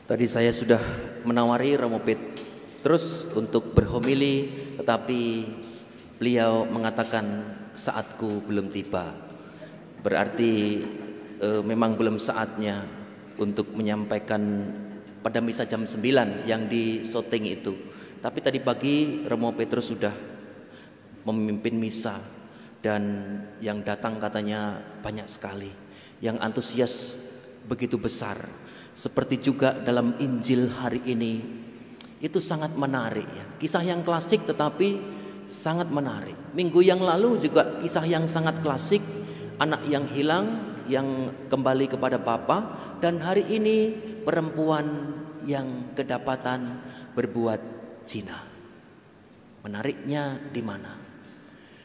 Tadi saya sudah menawari Romo Petrus untuk berhomili, tetapi beliau mengatakan saatku belum tiba. Berarti memang belum saatnya untuk menyampaikan pada misa jam 9 yang di syuting itu. Tapi tadi pagi Romo Petrus sudah memimpin misa dan yang datang katanya banyak sekali, yang antusias begitu besar. Seperti juga dalam Injil hari ini, itu sangat menarik ya. Kisah yang klasik tetapi sangat menarik. Minggu yang lalu juga kisah yang sangat klasik, anak yang hilang yang kembali kepada Bapa, dan hari ini perempuan yang kedapatan berbuat zina. Menariknya di mana?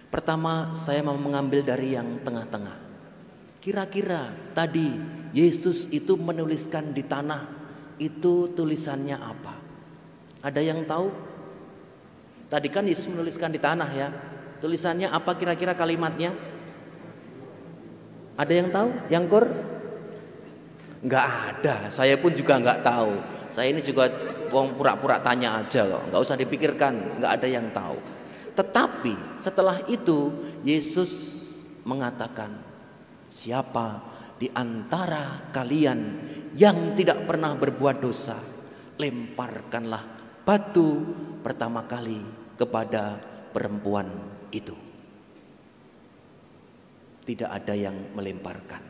Pertama, saya mau mengambil dari yang tengah-tengah. Kira-kira tadi Yesus itu menuliskan di tanah, itu tulisannya apa? Ada yang tahu? Tadi kan Yesus menuliskan di tanah ya. Tulisannya apa kira-kira kalimatnya? Ada yang tahu? Yang kur? Enggak ada, saya pun juga enggak tahu. Saya ini juga wong pura-pura tanya aja loh, enggak usah dipikirkan, enggak ada yang tahu. Tetapi setelah itu Yesus mengatakan, siapa di antara kalian yang tidak pernah berbuat dosa, lemparkanlah batu pertama kali kepada perempuan itu. Tidak ada yang melemparkan,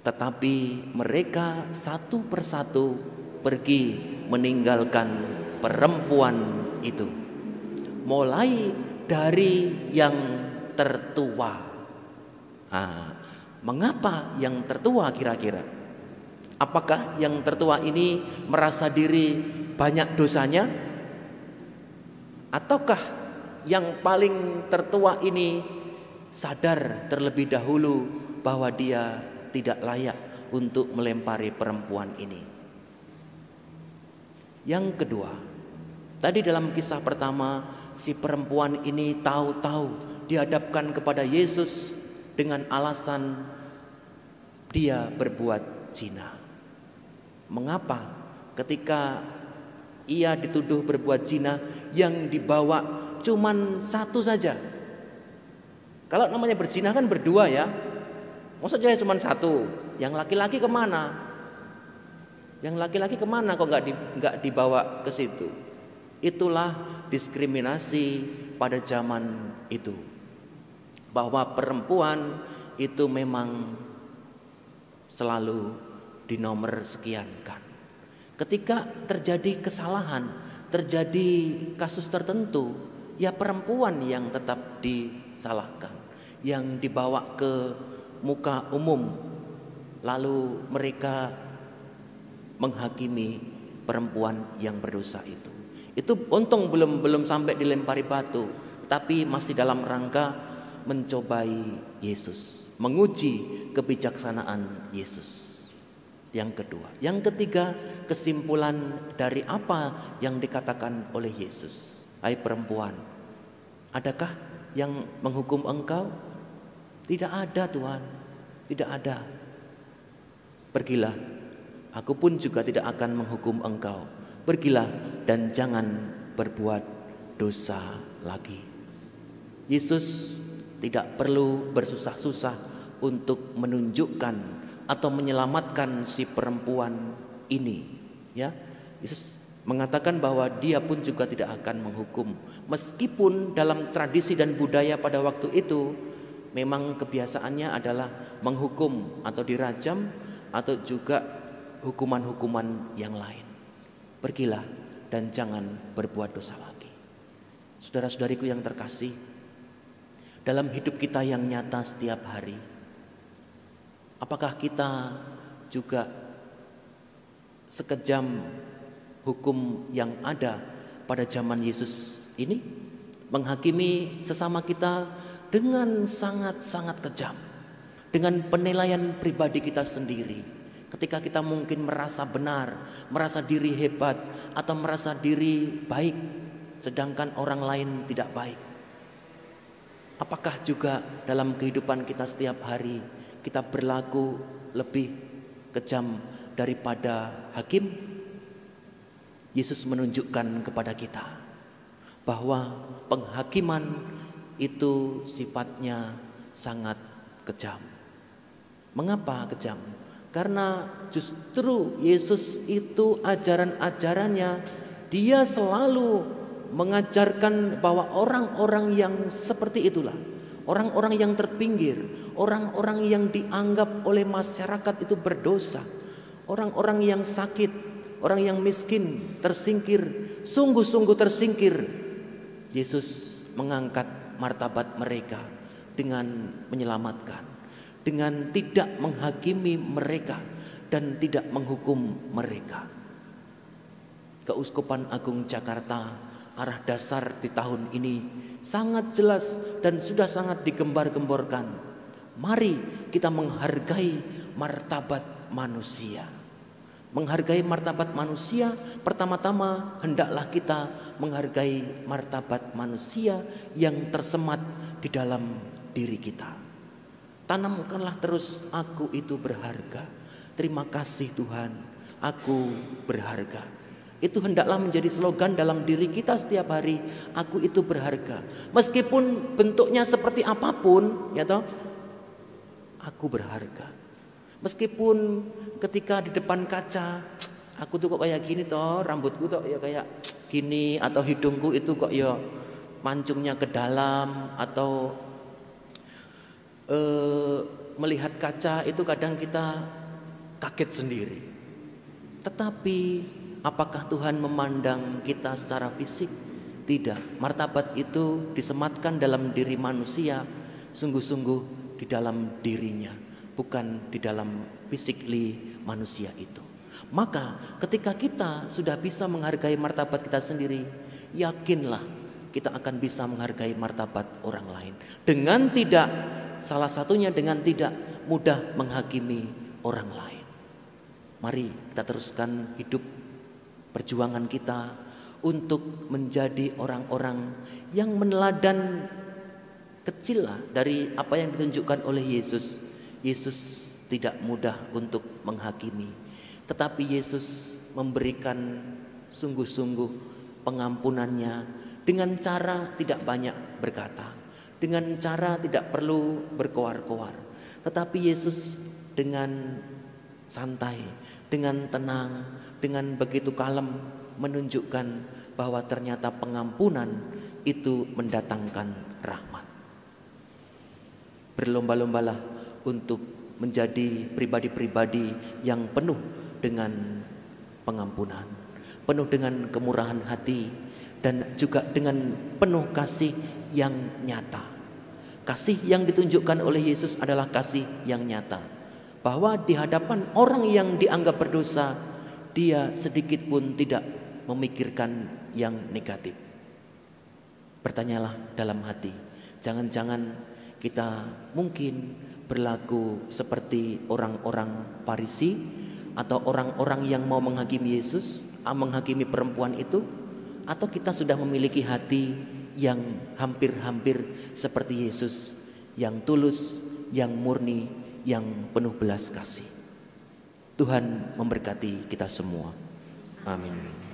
tetapi mereka satu persatu pergi meninggalkan perempuan itu, mulai dari yang tertua. Mengapa yang tertua kira-kira? Apakah yang tertua ini merasa diri banyak dosanya? Ataukah yang paling tertua ini sadar terlebih dahulu bahwa dia tidak layak untuk melempari perempuan ini? Yang kedua, tadi dalam kisah pertama, si perempuan ini tahu-tahu dihadapkan kepada Yesus dengan alasan dia berbuat zina. Mengapa ketika ia dituduh berbuat zina yang dibawa cuman satu saja? Kalau namanya berzina kan berdua ya. Maksudnya cuma satu. Yang laki-laki kemana? Yang laki-laki kemana kok nggak dibawa ke situ? Itulah diskriminasi pada zaman itu, bahwa perempuan itu memang selalu dinomor sekiankan. Ketika terjadi kesalahan, terjadi kasus tertentu, ya perempuan yang tetap disalahkan, yang dibawa ke muka umum, lalu mereka menghakimi perempuan yang berdosa itu. Itu untung belum sampai dilempari batu, tapi masih dalam rangka mencobai Yesus, menguji kebijaksanaan Yesus. Yang kedua, yang ketiga, kesimpulan dari apa yang dikatakan oleh Yesus. Hai perempuan, adakah yang menghukum engkau? Tidak ada Tuhan, tidak ada. Pergilah, aku pun juga tidak akan menghukum engkau. Pergilah dan jangan berbuat dosa lagi. Yesus tidak perlu bersusah-susah untuk menunjukkan atau menyelamatkan si perempuan ini, ya. Yesus mengatakan bahwa dia pun juga tidak akan menghukum, meskipun dalam tradisi dan budaya pada waktu itu memang kebiasaannya adalah menghukum atau dirajam atau juga hukuman-hukuman yang lain. Pergilah dan jangan berbuat dosa lagi. Saudara-saudariku yang terkasih, dalam hidup kita yang nyata setiap hari, apakah kita juga sekejam hukum yang ada pada zaman Yesus ini, menghakimi sesama kita dengan sangat-sangat kejam, dengan penilaian pribadi kita sendiri? Ketika kita mungkin merasa benar, merasa diri hebat, atau merasa diri baik, sedangkan orang lain tidak baik. Apakah juga dalam kehidupan kita setiap hari kita berlaku lebih kejam daripada hakim, Yesus menunjukkan kepada kita bahwa penghakiman itu sifatnya sangat kejam. Mengapa kejam? Karena justru Yesus itu ajaran-ajarannya, dia selalu mengajarkan bahwa orang-orang yang seperti itulah, orang-orang yang terpinggir, orang-orang yang dianggap oleh masyarakat itu berdosa, orang-orang yang sakit, orang yang miskin, tersingkir, sungguh-sungguh tersingkir. Yesus mengangkat martabat mereka dengan menyelamatkan, dengan tidak menghakimi mereka dan tidak menghukum mereka. Keuskupan Agung Jakarta, arah dasar di tahun ini sangat jelas dan sudah sangat digembar-gemborkan. Mari kita menghargai martabat manusia. Menghargai martabat manusia, pertama-tama hendaklah kita menghargai martabat manusia yang tersemat di dalam diri kita. Tanamkanlah terus, aku itu berharga. Terima kasih Tuhan, aku berharga. Itu hendaklah menjadi slogan dalam diri kita setiap hari. Aku itu berharga. Meskipun bentuknya seperti apapun, ya toh, aku berharga. Meskipun ketika di depan kaca, aku tuh kok kayak gini toh, rambutku tuh ya kayak gini, atau hidungku itu kok ya mancungnya ke dalam, atau melihat kaca itu kadang kita kaget sendiri. Tetapi apakah Tuhan memandang kita secara fisik? Tidak. Martabat itu disematkan dalam diri manusia, sungguh-sungguh di dalam dirinya, bukan di dalam physically manusia itu. Maka ketika kita sudah bisa menghargai martabat kita sendiri, yakinlah kita akan bisa menghargai martabat orang lain. Dengan tidak, salah satunya dengan tidak mudah menghakimi orang lain. Mari kita teruskan hidup perjuangan kita untuk menjadi orang-orang yang meneladan kecil lah dari apa yang ditunjukkan oleh Yesus. Yesus tidak mudah untuk menghakimi, tetapi Yesus memberikan sungguh-sungguh pengampunannya dengan cara tidak banyak berkata, dengan cara tidak perlu berkoar-koar, tetapi Yesus dengan santai, dengan tenang, dengan begitu kalem menunjukkan bahwa ternyata pengampunan itu mendatangkan rahmat. Berlomba-lombalah untuk menjadi pribadi-pribadi yang penuh dengan pengampunan, penuh dengan kemurahan hati, dan juga dengan penuh kasih yang nyata. Kasih yang ditunjukkan oleh Yesus adalah kasih yang nyata, bahwa di hadapan orang yang dianggap berdosa, dia sedikit pun tidak memikirkan yang negatif. Bertanyalah dalam hati, jangan-jangan kita mungkin berlaku seperti orang-orang Farisi atau orang-orang yang mau menghakimi Yesus, menghakimi perempuan itu, atau kita sudah memiliki hati yang hampir-hampir seperti Yesus, yang tulus, yang murni, yang penuh belas kasih. Tuhan memberkati kita semua. Amin.